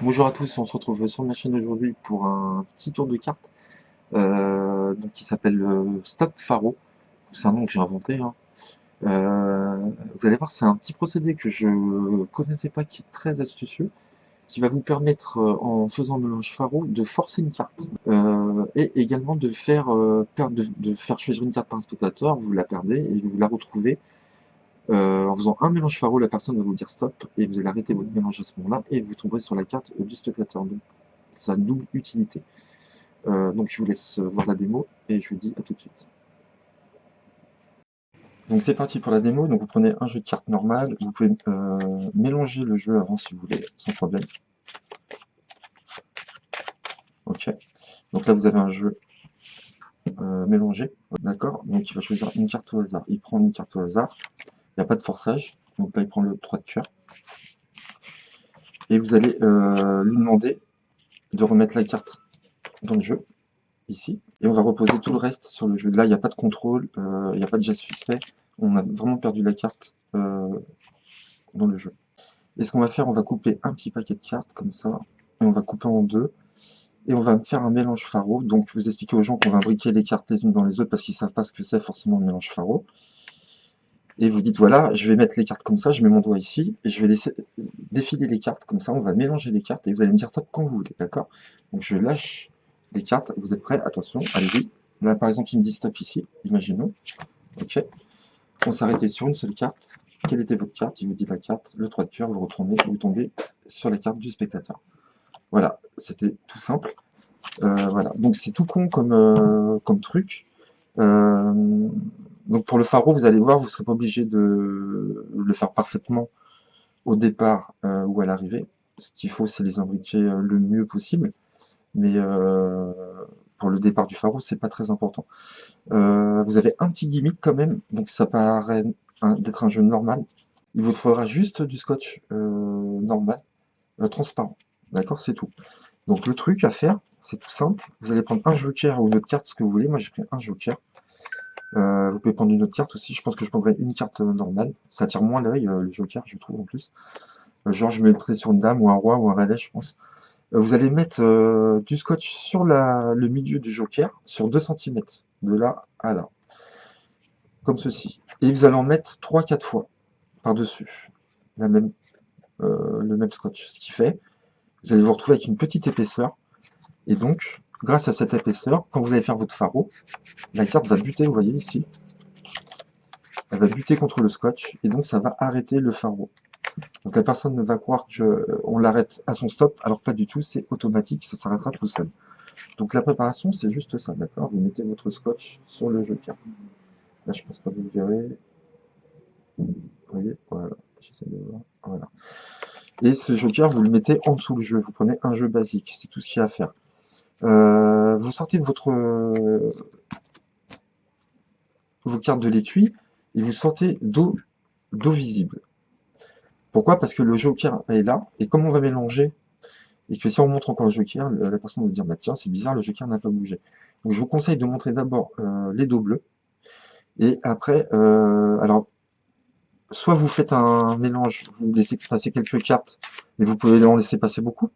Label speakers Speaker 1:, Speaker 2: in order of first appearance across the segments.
Speaker 1: Bonjour à tous, on se retrouve sur ma chaîne aujourd'hui pour un petit tour de cartes donc qui s'appelle Stop Faro. C'est un nom que j'ai inventé, hein. Vous allez voir, c'est un petit procédé que je connaissais pas, qui est très astucieux, qui va vous permettre, en faisant un mélange Faro, de forcer une carte et également de faire, de faire choisir une carte par un spectateur. Vous la perdez et vous la retrouvez. En faisant un mélange Faro, la personne va vous dire stop et vous allez arrêter votre mélange à ce moment-là et vous tomberez sur la carte du spectateur. Donc, ça a double utilité. Donc je vous laisse voir la démo et je vous dis à tout de suite. Donc c'est parti pour la démo. Donc vous prenez un jeu de cartes normal, vous pouvez mélanger le jeu avant si vous voulez, sans problème. Ok. Donc là vous avez un jeu mélangé, d'accord. Donc il va choisir une carte au hasard. Il prend une carte au hasard. Il n'y a pas de forçage. Donc là il prend le 3 de cœur. Et vous allez lui demander de remettre la carte dans le jeu, ici. Et on va reposer tout le reste sur le jeu. Là il n'y a pas de contrôle, il n'y a pas de geste suspect. On a vraiment perdu la carte dans le jeu. Et ce qu'on va faire, on va couper un petit paquet de cartes comme ça, et on va couper en deux, et on va faire un mélange Faro. Donc vous expliquez aux gens qu'on va imbriquer les cartes les unes dans les autres parce qu'ils savent pas ce que c'est forcément un mélange Faro. Et vous dites voilà, je vais mettre les cartes comme ça, je mets mon doigt ici, et je vais laisser défiler les cartes comme ça, on va mélanger les cartes, et vous allez me dire stop quand vous voulez, d'accord? Donc je lâche les cartes, vous êtes prêts? Attention, allez-y. Là par exemple il me dit stop ici, imaginons, ok? On s'arrêtait sur une seule carte. Quelle était votre carte? Il vous dit la carte, le 3 de cœur, vous retournez, vous tombez sur la carte du spectateur. Voilà, c'était tout simple. Voilà, donc c'est tout con comme truc. Euh, donc pour le pharo, vous allez voir, vous ne serez pas obligé de le faire parfaitement au départ ou à l'arrivée. Ce qu'il faut, c'est les imbriquer le mieux possible. Mais pour le départ du pharo, c'est pas très important. Vous avez un petit gimmick quand même, donc ça paraît d'être un jeu normal. Il vous faudra juste du scotch normal, transparent. D'accord, c'est tout. Donc le truc à faire, c'est tout simple. Vous allez prendre un joker ou une autre carte, ce que vous voulez. Moi j'ai pris un joker. Vous pouvez prendre une autre carte aussi. Je pense que je prendrai une carte normale. Ça attire moins l'œil, le joker, je trouve en plus. Genre je mettrai sur une dame ou un roi ou un valet, je pense. Vous allez mettre du scotch sur le milieu du joker, sur 2 centimètres, de là à là, comme ceci. Et vous allez en mettre 3-4 fois par-dessus la même, le même scotch. Ce qui fait, vous allez vous retrouver avec une petite épaisseur. Et donc, grâce à cette épaisseur, quand vous allez faire votre faro, la carte va buter, vous voyez ici, elle va buter contre le scotch, et donc ça va arrêter le faro. Donc la personne ne va croire qu'on l'arrête à son stop, alors pas du tout, c'est automatique, ça s'arrêtera tout seul. Donc la préparation, c'est juste ça, d'accord? Vous mettez votre scotch sur le joker. Là, je pense pas que vous verrez. Vous voyez? Voilà, j'essaie de voir. Voilà. Et ce joker, vous le mettez en dessous du jeu. Vous prenez un jeu basique, c'est tout ce qu'il y a à faire. Vous sortez vos cartes de l'étui et vous sortez d'eau visible. Pourquoi? Parce que le joker est là, et comme on va mélanger, et que si on montre encore le joker, la personne va dire bah tiens, c'est bizarre, le joker n'a pas bougé. Donc je vous conseille de montrer d'abord les dos bleus, et après, alors, soit vous faites un mélange, vous laissez passer quelques cartes, mais vous pouvez en laisser passer beaucoup,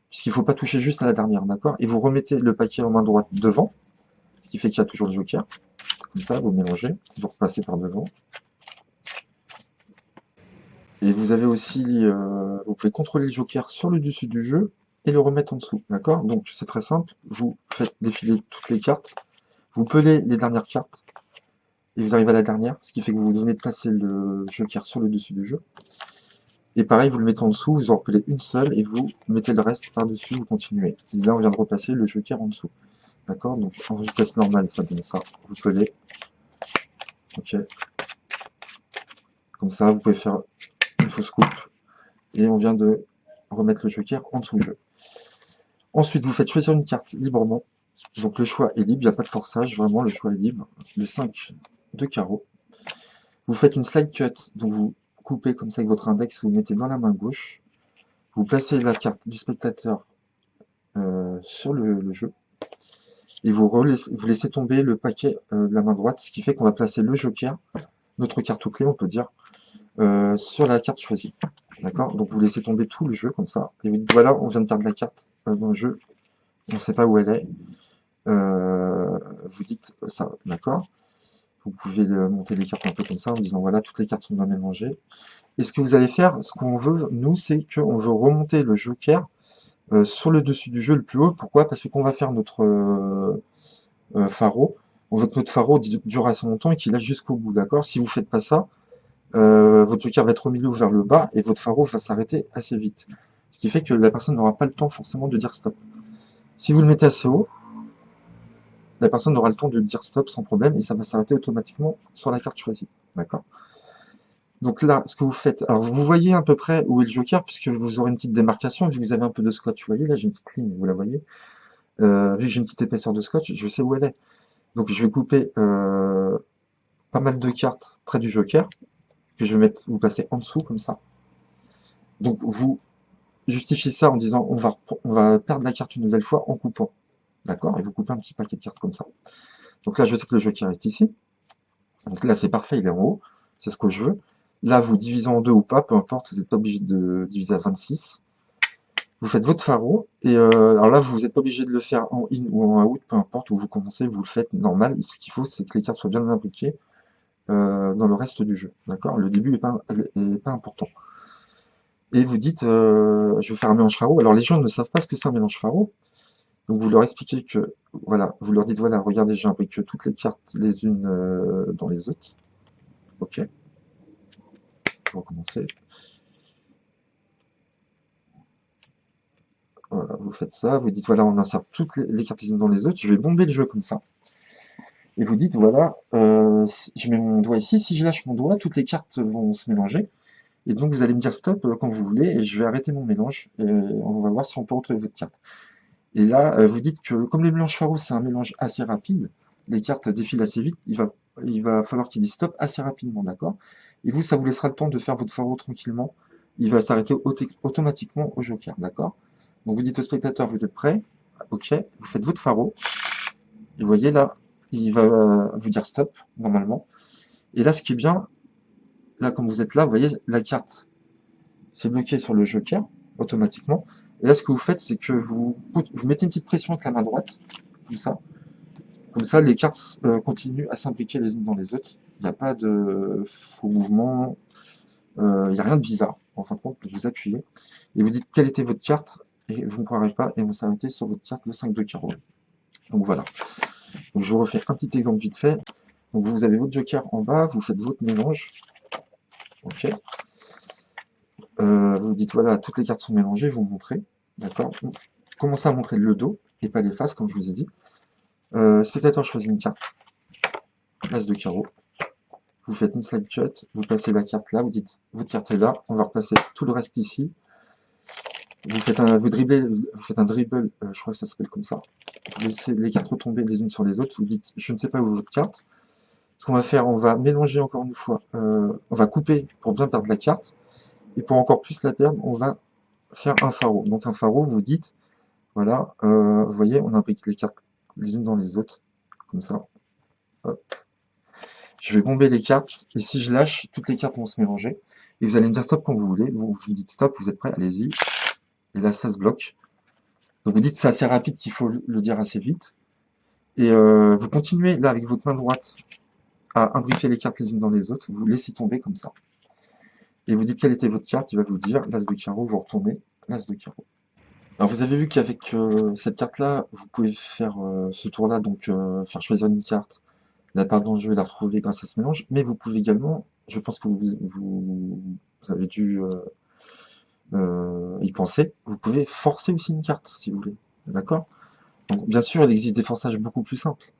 Speaker 1: puisqu'il ne faut pas toucher juste à la dernière, d'accord? Et vous remettez le paquet en main droite devant, ce qui fait qu'il y a toujours le joker. Comme ça, vous mélangez, vous repassez par devant. Et vous avez aussi, vous pouvez contrôler le joker sur le dessus du jeu et le remettre en dessous, d'accord? Donc c'est très simple, vous faites défiler toutes les cartes, vous pelez les dernières cartes, et vous arrivez à la dernière, ce qui fait que vous venez de placer le joker sur le dessus du jeu. Et pareil, vous le mettez en dessous, vous en repelez une seule, et vous mettez le reste par-dessus, vous continuez. Et là, on vient de replacer le joker en dessous. D'accord? Donc en vitesse normale, ça donne ça. Vous pelez. Ok. Comme ça, vous pouvez faire une fausse coupe. Et on vient de remettre le joker en dessous du jeu. Ensuite, vous faites choisir une carte librement. Donc le choix est libre, il n'y a pas de forçage, vraiment le choix est libre. Le 5 de carreau. Vous faites une slide cut, donc vous coupez comme ça avec votre index, vous mettez dans la main gauche. Vous placez la carte du spectateur sur le jeu. Et vous laissez tomber le paquet de la main droite, ce qui fait qu'on va placer le joker, notre carte ou clé, on peut dire, sur la carte choisie. D'accord? Donc vous laissez tomber tout le jeu comme ça, et vous dites voilà, on vient de perdre la carte dans le jeu, on ne sait pas où elle est. Vous dites ça, d'accord? Vous pouvez monter les cartes un peu comme ça en disant voilà, toutes les cartes sont bien mélangées. Et ce que vous allez faire, ce qu'on veut, nous, c'est qu'on veut remonter le joker sur le dessus du jeu le plus haut. Pourquoi? Parce qu'on va faire notre pharaon. On veut que notre pharaon dure assez longtemps et qu'il aille jusqu'au bout, d'accord? Si vous faites pas ça, votre joker va être au milieu ou vers le bas et votre pharaon va s'arrêter assez vite. Ce qui fait que la personne n'aura pas le temps forcément de dire stop. Si vous le mettez assez haut, la personne aura le temps de dire stop sans problème et ça va s'arrêter automatiquement sur la carte choisie. D'accord? Donc là, ce que vous faites, alors vous voyez à peu près où est le joker, puisque vous aurez une petite démarcation, vu que vous avez un peu de scotch, vous voyez, là j'ai une petite ligne, vous la voyez, vu que j'ai une petite épaisseur de scotch, je sais où elle est. Donc je vais couper pas mal de cartes près du joker, que je vais mettre, vous passez en dessous comme ça. Donc vous justifiez ça en disant on va perdre la carte une nouvelle fois en coupant. D'accord? Et vous coupez un petit paquet de cartes comme ça. Donc là, je sais que le joker est ici. Donc là, c'est parfait, il est en haut. C'est ce que je veux. Là, vous divisez en deux ou pas, peu importe, vous n'êtes pas obligé de diviser à 26. Vous faites votre pharaon, et alors là, vous n'êtes pas obligé de le faire en in ou en out, peu importe, où vous commencez, vous le faites normal. Et ce qu'il faut, c'est que les cartes soient bien imbriquées dans le reste du jeu. D'accord? Le début est pas important. Et vous dites, je vais faire un mélange pharaon. Alors les gens ne savent pas ce que c'est un mélange pharaon. Donc vous leur expliquez que, voilà, vous leur dites, voilà, regardez, j'imbrique toutes les cartes les unes dans les autres. Ok, je vais recommencer. Voilà, vous faites ça, vous dites, voilà, on insère toutes les cartes les unes dans les autres. Je vais bomber le jeu comme ça. Et vous dites, voilà, je mets mon doigt ici. Si je lâche mon doigt, toutes les cartes vont se mélanger. Et donc vous allez me dire stop quand vous voulez, et je vais arrêter mon mélange. Et on va voir si on peut retrouver votre carte. Et là, vous dites que comme le mélange pharaon, c'est un mélange assez rapide, les cartes défilent assez vite, il va falloir qu'il dise stop assez rapidement, d'accord? Et vous, ça vous laissera le temps de faire votre pharaon tranquillement. Il va s'arrêter automatiquement au joker, d'accord? Donc vous dites au spectateur, vous êtes prêt? Ok, vous faites votre pharaon. Et vous voyez là, il va vous dire stop, normalement. Et là, ce qui est bien, là, comme vous êtes là, vous voyez, la carte s'est bloquée sur le joker, automatiquement. Et là, ce que vous faites, c'est que vous mettez une petite pression avec la main droite, comme ça. Comme ça, les cartes continuent à s'imbriquer les unes dans les autres. Il n'y a pas de faux mouvement, il n'y a rien de bizarre. En fin de compte, vous appuyez et vous dites quelle était votre carte et vous ne croirez pas et on s'arrêter sur votre carte le 5 de carreau. Donc voilà. Donc je vous refais un petit exemple vite fait. Donc vous avez votre joker en bas, vous faites votre mélange. Ok. Vous dites voilà, toutes les cartes sont mélangées, vous montrez. D'accord. Commencez à montrer le dos et pas les faces, comme je vous ai dit. Spectateur choisit une carte. As de carreau. Vous faites une slide cut, vous passez la carte là, vous dites votre carte est là, on va repasser tout le reste ici. Vous faites un dribble, je crois que ça s'appelle comme ça. Vous laissez les cartes retomber les unes sur les autres, vous dites je ne sais pas où est votre carte. Ce qu'on va faire, on va mélanger encore une fois, on va couper pour bien perdre la carte, et pour encore plus la perdre, on va faire un pharaon. Donc un pharaon, vous dites, voilà, vous voyez, on imbrique les cartes les unes dans les autres, comme ça. Hop. Je vais bomber les cartes, et si je lâche, toutes les cartes vont se mélanger. Et vous allez me dire stop quand vous voulez. Vous dites stop, vous êtes prêts, allez-y. Et là, ça se bloque. Donc vous dites c'est assez rapide qu'il faut le dire assez vite. Et vous continuez là avec votre main droite à imbriquer les cartes les unes dans les autres. Vous laissez tomber comme ça. Et vous dites quelle était votre carte. Il va vous dire l'as de carreau, vous retournez l'as de carreau. Alors vous avez vu qu'avec cette carte-là, vous pouvez faire ce tour-là, donc faire choisir une carte, la part d'enjeu et la retrouver grâce à ce mélange. Mais vous pouvez également, je pense que vous avez dû y penser, vous pouvez forcer aussi une carte si vous voulez. D'accord? Donc, bien sûr, il existe des forçages beaucoup plus simples,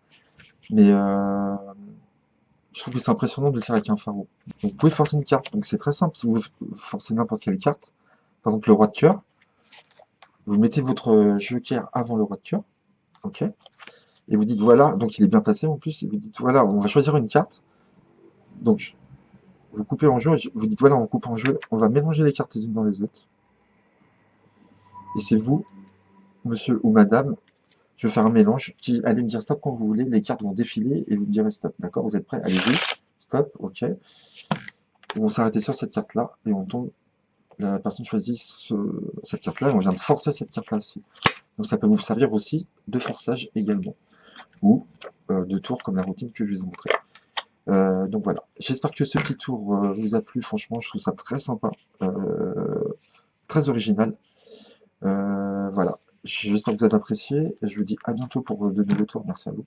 Speaker 1: mais je trouve que c'est impressionnant de le faire avec un pharaon. Donc, vous pouvez forcer une carte, donc c'est très simple. Si vous forcez n'importe quelle carte, par exemple le roi de cœur, vous mettez votre joker avant le roi de cœur, ok, et vous dites voilà, donc il est bien placé en plus, et vous dites voilà, on va choisir une carte, donc vous coupez en jeu, vous dites voilà, on coupe en jeu, on va mélanger les cartes les unes dans les autres, et c'est vous, monsieur ou madame, je vais faire un mélange qui allez me dire stop quand vous voulez, les cartes vont défiler et vous me direz stop, d'accord, vous êtes prêts, allez-y, stop, ok, on va s'arrêter sur cette carte là et on tombe la personne choisit cette carte-là, et on vient de forcer cette carte-là aussi. Donc ça peut vous servir aussi de forçage également, ou de tour comme la routine que je vous ai montré. Donc voilà, j'espère que ce petit tour vous a plu, franchement je trouve ça très sympa, très original. Voilà, j'espère que vous avez apprécié, et je vous dis à bientôt pour de nouveaux tours, merci à vous.